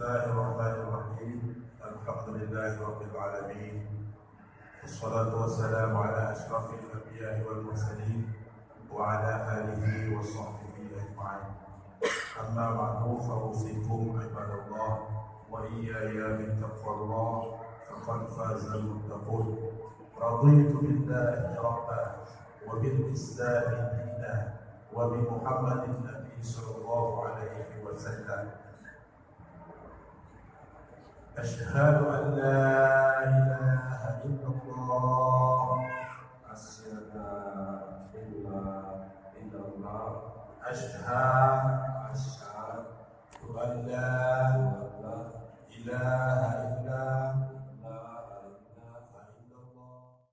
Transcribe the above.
الله الرحمن الرحيم. الحمد لله رب العالمين، والصلاة والسلام على أشرف الأنبياء والمرسلين وعلى آله وصحبه أجمعين. أما بعد فأوصيكم عباد الله وإياي بتقوى الله فقد فاز المتقون. رضيت بالله ربا وبالإسلام دينا وبمحمد النبي صلى الله عليه وسلم. أشهد أن لا إله إلا الله. أشهد أن لا إله إلا